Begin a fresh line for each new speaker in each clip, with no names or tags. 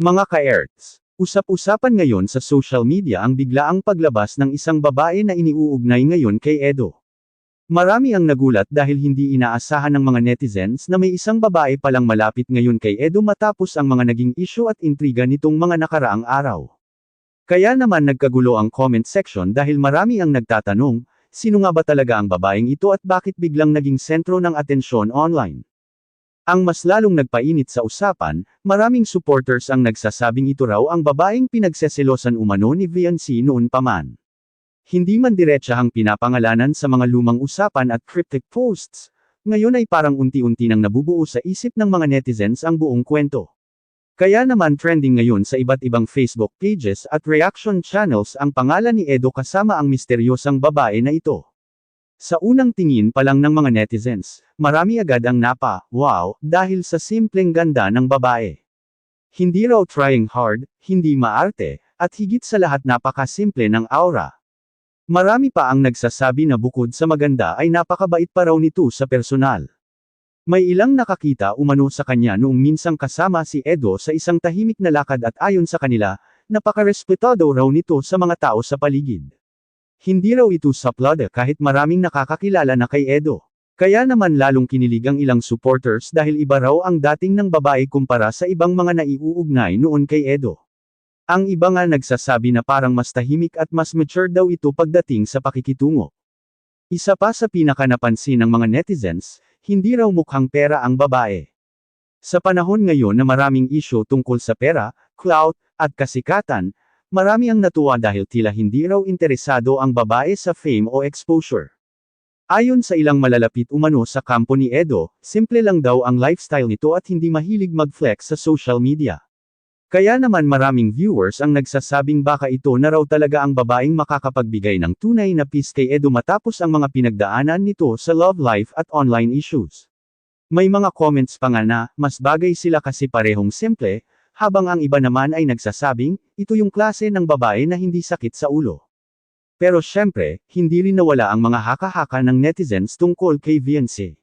Mga ka-Erts, usap-usapan ngayon sa social media ang biglaang paglabas ng isang babae na iniuugnay ngayon kay Edo. Marami ang nagulat dahil hindi inaasahan ng mga netizens na may isang babae palang malapit ngayon kay Edo matapos ang mga naging issue at intriga nitong mga nakaraang araw. Kaya naman nagkagulo ang comment section dahil marami ang nagtatanong, sino nga ba talaga ang babaeng ito at bakit biglang naging sentro ng atensyon online? Ang mas lalong nagpainit sa usapan, maraming supporters ang nagsasabing ito raw ang babaeng pinagseselosan umano ni Viancy noon pa man. Hindi man diretsahang pinapangalanan sa mga lumang usapan at cryptic posts, ngayon ay parang unti-unti nang nabubuo sa isip ng mga netizens ang buong kwento. Kaya naman trending ngayon sa iba't ibang Facebook pages at reaction channels ang pangalan ni Edo kasama ang misteryosang babae na ito. Sa unang tingin pa lang ng mga netizens, marami agad ang wow, dahil sa simpleng ganda ng babae. Hindi raw trying hard, hindi maarte, at higit sa lahat napakasimple ng aura. Marami pa ang nagsasabi na bukod sa maganda ay napakabait pa raw nito sa personal. May ilang nakakita umano sa kanya noong minsang kasama si Edo sa isang tahimik na lakad at ayon sa kanila, napakarespetado raw nito sa mga tao sa paligid. Hindi raw ito suplada kahit maraming nakakakilala na kay Edo. Kaya naman lalong kinilig ang ilang supporters dahil iba raw ang dating ng babae kumpara sa ibang mga naiuugnay noon kay Edo. Ang iba nga nagsasabi na parang mas tahimik at mas mature daw ito pagdating sa pakikitungo. Isa pa sa pinakanapansin ng mga netizens, hindi raw mukhang pera ang babae. Sa panahon ngayon na maraming issue tungkol sa pera, clout, at kasikatan, marami ang natuwa dahil tila hindi raw interesado ang babae sa fame o exposure. Ayon sa ilang malalapit umano sa kampo ni Edo, simple lang daw ang lifestyle nito at hindi mahilig mag-flex sa social media. Kaya naman maraming viewers ang nagsasabing baka ito na raw talaga ang babaeng makakapagbigay ng tunay na peace kay Edo matapos ang mga pinagdaanan nito sa love life at online issues. May mga comments pa nga na, mas bagay sila kasi parehong simple, habang ang iba naman ay nagsasabing, ito yung klase ng babae na hindi sakit sa ulo. Pero syempre, hindi rin nawala ang mga haka-haka ng netizens tungkol kay Viancy.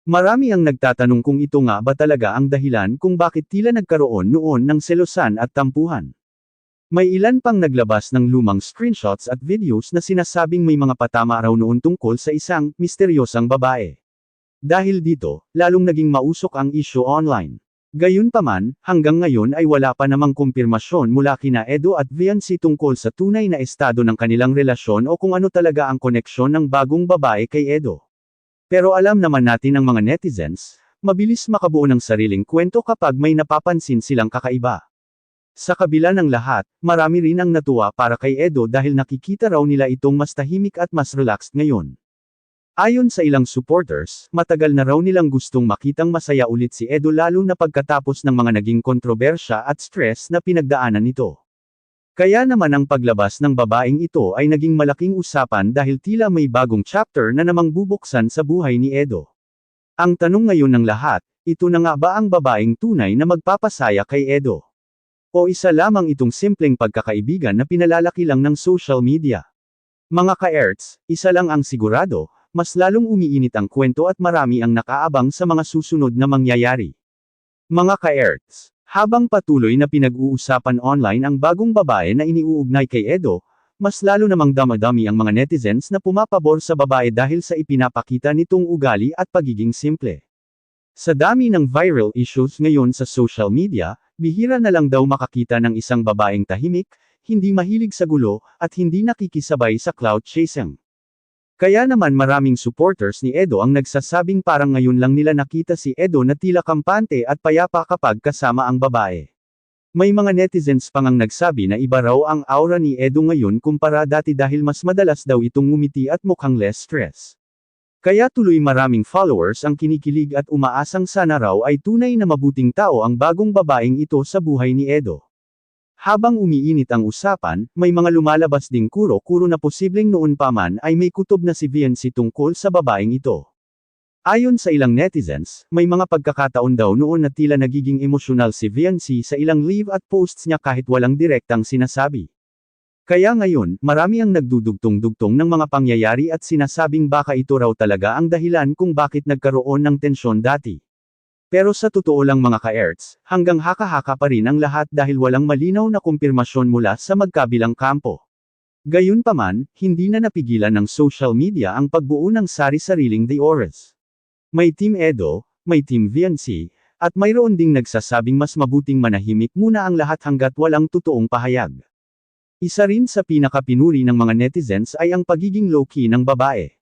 Marami ang nagtatanong kung ito nga ba talaga ang dahilan kung bakit tila nagkaroon noon ng selosan at tampuhan. May ilan pang naglabas ng lumang screenshots at videos na sinasabing may mga patama raw noon tungkol sa isang misteryosang babae. Dahil dito, lalong naging mausok ang issue online. Gayunpaman, hanggang ngayon ay wala pa namang kumpirmasyon mula kina Edo at Viancy tungkol sa tunay na estado ng kanilang relasyon o kung ano talaga ang koneksyon ng bagong babae kay Edo. Pero alam naman natin ang mga netizens, mabilis makabuo ng sariling kwento kapag may napapansin silang kakaiba. Sa kabila ng lahat, marami rin ang natuwa para kay Edo dahil nakikita raw nila itong mas tahimik at mas relaxed ngayon. Ayon sa ilang supporters, matagal na raw nilang gustong makitang masaya ulit si Edo lalo na pagkatapos ng mga naging kontrobersya at stress na pinagdaanan nito. Kaya naman ang paglabas ng babaeng ito ay naging malaking usapan dahil tila may bagong chapter na namang bubuksan sa buhay ni Edo. Ang tanong ngayon ng lahat, ito na nga ba ang babaeng tunay na magpapasaya kay Edo? O isa lamang itong simpleng pagkakaibigan na pinalalaki lang ng social media? Mga ka-Erts, isa lang ang sigurado, mas lalong umiinit ang kwento at marami ang nakaabang sa mga susunod na mangyayari. Mga ka-Erts, habang patuloy na pinag-uusapan online ang bagong babae na iniuugnay kay Edo, mas lalo namang damadami ang mga netizens na pumapabor sa babae dahil sa ipinapakita nitong ugali at pagiging simple. Sa dami ng viral issues ngayon sa social media, bihira na lang daw makakita ng isang babaeng tahimik, hindi mahilig sa gulo, at hindi nakikisabay sa clout chasing. Kaya naman maraming supporters ni Edo ang nagsasabing parang ngayon lang nila nakita si Edo na tila kampante at payapa kapag kasama ang babae. May mga netizens pang ang nagsabi na iba raw ang aura ni Edo ngayon kumpara dati dahil mas madalas daw itong ngumiti at mukhang less stress. Kaya tuloy maraming followers ang kinikilig at umaasang sana raw ay tunay na mabuting tao ang bagong babaeng ito sa buhay ni Edo. Habang umiinit ang usapan, may mga lumalabas ding kuro-kuro na posibleng noon pa man ay may kutob na si Viancy tungkol sa babaeng ito. Ayon sa ilang netizens, may mga pagkakataon daw noon na tila nagiging emosyonal si Viancy sa ilang live at posts niya kahit walang direktang sinasabi. Kaya ngayon, marami ang nagdudugtong-dugtong ng mga pangyayari at sinasabing baka ito raw talaga ang dahilan kung bakit nagkaroon ng tensyon dati. Pero sa totoo lang mga ka-erts, hanggang haka-haka pa rin ang lahat dahil walang malinaw na kumpirmasyon mula sa magkabilang kampo. Gayunpaman, hindi na napigilan ng social media ang pagbuo ng sari-sariling The Oras. May Team Edo, may Team VNC, at mayroon ding nagsasabing mas mabuting manahimik muna ang lahat hanggat walang totoong pahayag. Isa rin sa pinakapinuri ng mga netizens ay ang pagiging low-key ng babae.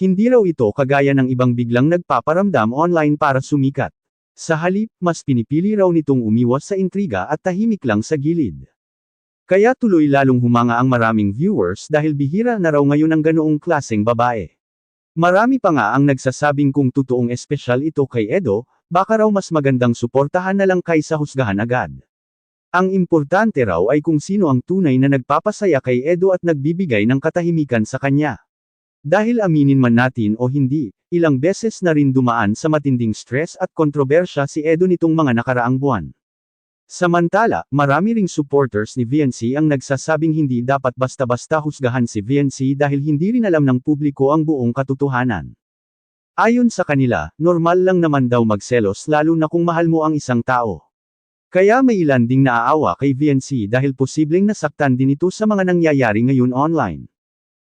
Hindi raw ito kagaya ng ibang biglang nagpaparamdam online para sumikat. Sa halip, mas pinipili raw nitong umiwas sa intriga at tahimik lang sa gilid. Kaya tuloy lalong humanga ang maraming viewers dahil bihira na raw ngayon ang ganoong klaseng babae. Marami pa nga ang nagsasabing kung totoong espesyal ito kay Edo, baka raw mas magandang suportahan na lang kaysa husgahan agad. Ang importante raw ay kung sino ang tunay na nagpapasaya kay Edo at nagbibigay ng katahimikan sa kanya. Dahil aminin man natin o hindi, ilang beses na rin dumaan sa matinding stress at kontrobersya si Edo nitong mga nakaraang buwan. Samantala, marami ring supporters ni VNC ang nagsasabing hindi dapat basta-basta husgahan si VNC dahil hindi rin alam ng publiko ang buong katotohanan. Ayon sa kanila, normal lang naman daw magselos lalo na kung mahal mo ang isang tao. Kaya may ilan ding naaawa kay VNC dahil posibleng nasaktan din ito sa mga nangyayari ngayon online.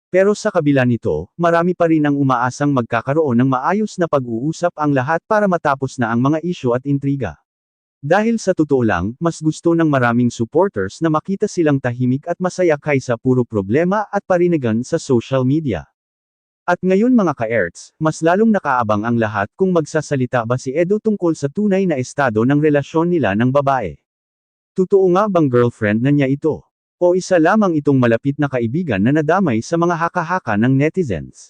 Pero sa kabila nito, marami pa rin ang umaasang magkakaroon ng maayos na pag-uusap ang lahat para matapos na ang mga isyu at intriga. Dahil sa totoo lang, mas gusto ng maraming supporters na makita silang tahimik at masaya kaysa puro problema at parinigan sa social media. At ngayon mga ka-erts, mas lalong nakaabang ang lahat kung magsasalita ba si Edo tungkol sa tunay na estado ng relasyon nila ng babae. Totoo nga bang girlfriend na niya ito? O isa lamang itong malapit na kaibigan na nadamay sa mga haka-haka ng netizens?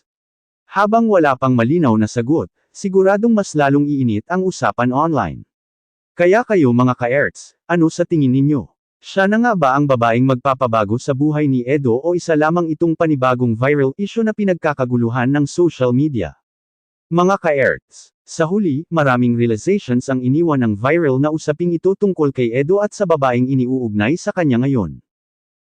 Habang wala pang malinaw na sagot, siguradong mas lalong iinit ang usapan online. Kaya kayo mga ka-erts, ano sa tingin ninyo? Siya na nga ba ang babaeng magpapabago sa buhay ni Edo o isa lamang itong panibagong viral issue na pinagkakaguluhan ng social media? Mga ka-erts, sa huli, maraming realizations ang iniwan ng viral na usaping ito tungkol kay Edo at sa babaeng iniuugnay sa kanya ngayon.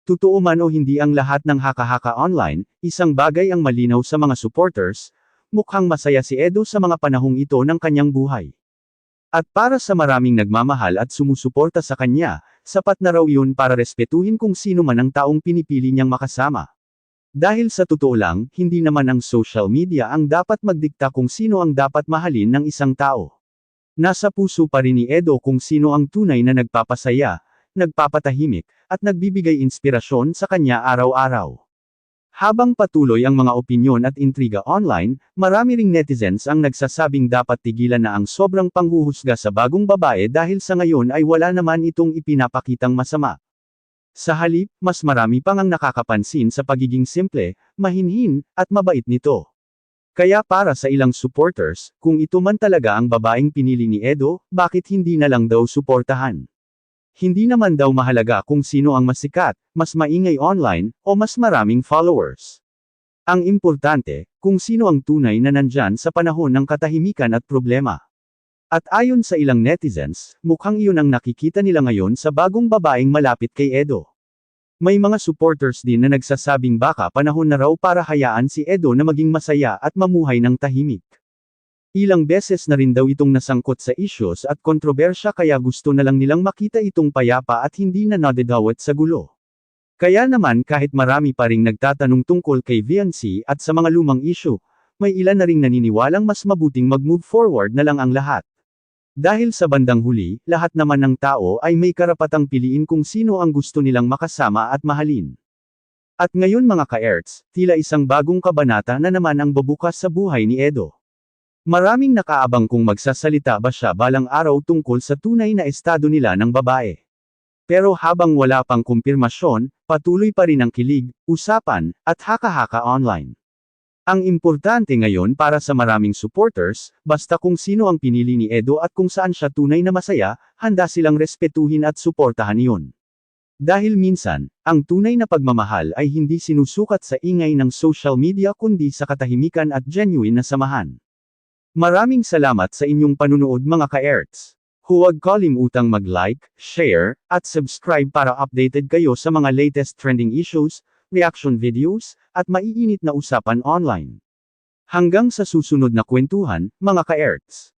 Totoo man o hindi ang lahat ng haka-haka online, isang bagay ang malinaw sa mga supporters, mukhang masaya si Edo sa mga panahong ito ng kanyang buhay. At para sa maraming nagmamahal at sumusuporta sa kanya, sapat na raw yun para respetuhin kung sino man ang taong pinipili niyang makasama. Dahil sa totoo lang, hindi naman ang social media ang dapat magdikta kung sino ang dapat mahalin ng isang tao. Nasa puso pa rin ni Edo kung sino ang tunay na nagpapasaya, nagpapatahimik, at nagbibigay inspirasyon sa kanya araw-araw. Habang patuloy ang mga opinyon at intriga online, marami ring netizens ang nagsasabing dapat tigilan na ang sobrang panghuhusga sa bagong babae dahil sa ngayon ay wala naman itong ipinapakitang masama. Sa halip, mas marami pang ang nakakapansin sa pagiging simple, mahinhin, at mabait nito. Kaya para sa ilang supporters, kung ito man talaga ang babaeng pinili ni Edo, bakit hindi na lang daw suportahan? Hindi naman daw mahalaga kung sino ang mas sikat, mas maingay online, o mas maraming followers. Ang importante, kung sino ang tunay na nandyan sa panahon ng katahimikan at problema. At ayon sa ilang netizens, mukhang iyon ang nakikita nila ngayon sa bagong babaeng malapit kay Edo. May mga supporters din na nagsasabing baka panahon na raw para hayaan si Edo na maging masaya at mamuhay ng tahimik. Ilang beses na rin daw itong nasangkot sa issues at kontrobersya kaya gusto na lang nilang makita itong payapa at hindi na nadadawat sa gulo. Kaya naman kahit marami pa ring nagtatanong tungkol kay VNC at sa mga lumang issue, may ilan na ring naniniwalang mas mabuting mag-move forward na lang ang lahat. Dahil sa bandang huli, lahat naman ng tao ay may karapatang piliin kung sino ang gusto nilang makasama at mahalin. At ngayon mga ka-erts, tila isang bagong kabanata na naman ang babukas sa buhay ni Edo. Maraming nakaabang kung magsasalita ba siya balang araw tungkol sa tunay na estado nila ng babae. Pero habang wala pang kumpirmasyon, patuloy pa rin ang kilig, usapan, at haka-haka online. Ang importante ngayon para sa maraming supporters, basta kung sino ang pinili ni Edo at kung saan siya tunay na masaya, handa silang respetuhin at suportahan iyon. Dahil minsan, ang tunay na pagmamahal ay hindi sinusukat sa ingay ng social media kundi sa katahimikan at genuine na samahan. Maraming salamat sa inyong panunood mga ka-erts. Huwag kalimutang mag-like, share, at subscribe para updated kayo sa mga latest trending issues, reaction videos, at maiinit na usapan online. Hanggang sa susunod na kwentuhan, mga ka-erts.